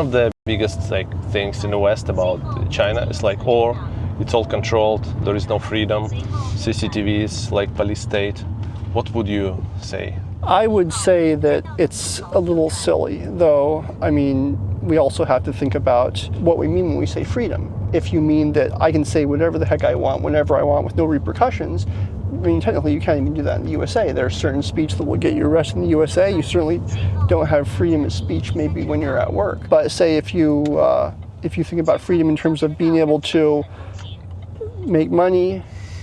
one of the biggest like things in the West about China is like, or it's all controlled, there is no freedom, CCTVs, like police state. What would you say? I would say that it's a little silly, though. I mean, we also have to think about what we mean when we say freedom. If you mean that I can say whatever the heck I want, whenever I want, with no repercussions, I mean, technically you can't even do that in the USA. There's certain speech that will get you arrested in the USA. You certainly don't have freedom of speech maybe when you're at work. But say if you think about freedom in terms of being able to make money,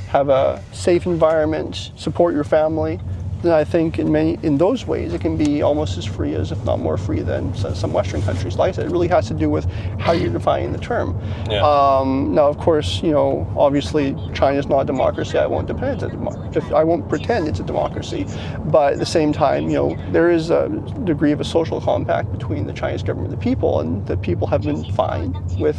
have a safe environment, support your family, then I think in those ways it can be almost as free as, if not more free than some Western countries. Like I said, it really has to do with how you're defining the term. Yeah. Now, of course, obviously China's not a democracy. I won't pretend it's a democracy. But at the same time, there is a degree of a social compact between the Chinese government and the people, and the people have been fine with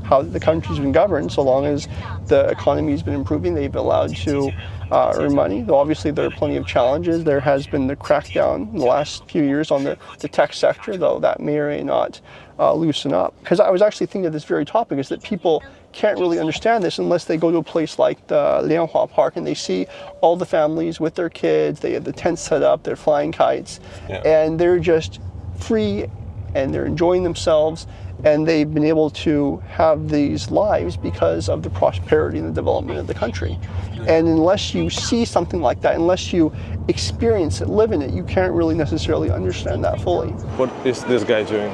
how the country's been governed. So long as the economy's been improving, they've been allowed to earn money. Though obviously there are plenty of challenges. There has been the crackdown in the last few years on the tech sector, though that may or may not loosen up. Because I was actually thinking of this very topic, is that people can't really understand this unless they go to a place like the Lianhua Park and they see all the families with their kids, they have the tents set up, they're flying kites, and they're just free and they're enjoying themselves. And they've been able to have these lives because of the prosperity and the development of the country. And unless you see something like that, unless you experience it, live in it, you can't really necessarily understand that fully. What is this guy doing?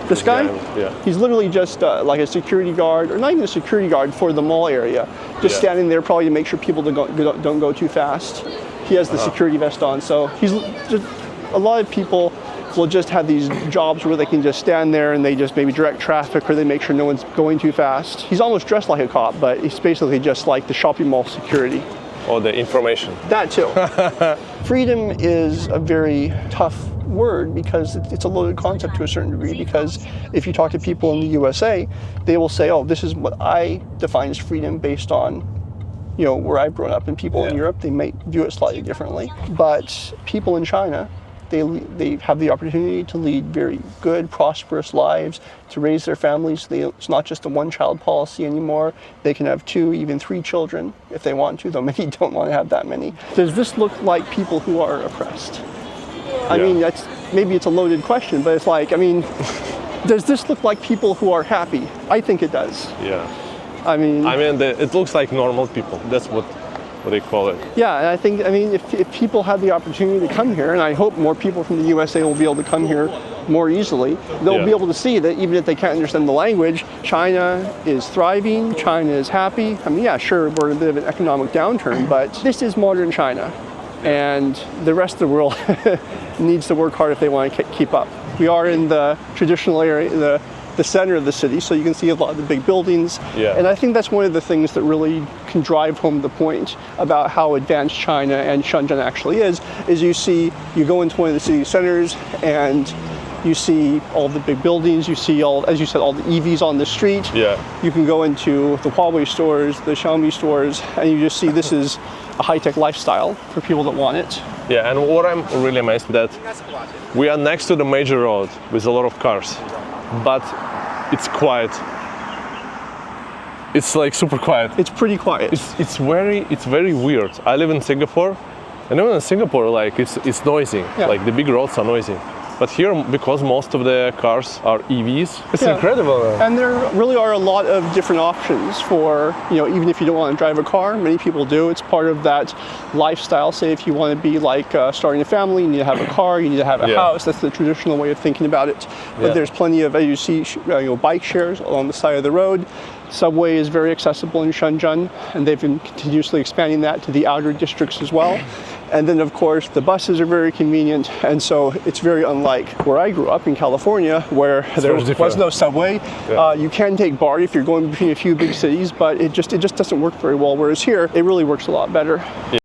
This guy? Yeah. He's literally just like a security guard, or not even a security guard for the mall area, just standing there probably to make sure people don't go too fast. He has the security vest on, so he's just, a lot of people will just have these jobs where they can just stand there and they just maybe direct traffic, or they make sure no one's going too fast. He's almost dressed like a cop, but he's basically just like the shopping mall security. Or the information. That too. Freedom is a very tough word because it's a loaded concept to a certain degree, because if you talk to people in the USA, they will say, oh, this is what I define as freedom based on where I've grown up, and people in Europe, they might view it slightly differently. But people in China, they have the opportunity to lead very good, prosperous lives, to raise their families. It's not just a one-child policy anymore. They can have 2, even 3 children if they want to, though many don't want to have that many. Does this look like people who are oppressed? I mean, maybe it's a loaded question, but it's like, does this look like people who are happy? I think it does. Yeah. It looks like normal people. That's what they call it. Yeah, and I think, if people have the opportunity to come here, and I hope more people from the USA will be able to come here more easily, they'll be able to see that even if they can't understand the language, China is thriving, China is happy. Sure, we're in a bit of an economic downturn, but this is modern China, and the rest of the world needs to work hard if they want to keep up. We are in the traditional area, the center of the city, so you can see a lot of the big buildings. Yeah. And I think that's one of the things that really can drive home the point about how advanced China and Shenzhen actually is you go into one of the city centers and you see all the big buildings, you see as you said, all the EVs on the street. Yeah. You can go into the Huawei stores, the Xiaomi stores, and you just see this is a high-tech lifestyle for people that want it. Yeah, and what I'm really amazed that we are next to the major road with a lot of cars, but it's quiet. It's like super quiet. It's pretty quiet. It's very weird. I live in Singapore, and even in Singapore, like it's noisy. Yeah. Like the big roads are noisy. But here, because most of the cars are EVs, it's incredible. And there really are a lot of different options for, even if you don't want to drive a car, many people do. It's part of that lifestyle. Say if you want to be like starting a family, you need to have a car, you need to have a house. That's the traditional way of thinking about it. But there's plenty of, as you see, bike shares along the side of the road. Subway is very accessible in Shenzhen, and they've been continuously expanding that to the outer districts as well. And then, of course, the buses are very convenient, and so it's very unlike where I grew up in California, where there was no subway. Yeah. You can take BART if you're going between a few big cities, but it just doesn't work very well, whereas here, it really works a lot better. Yeah.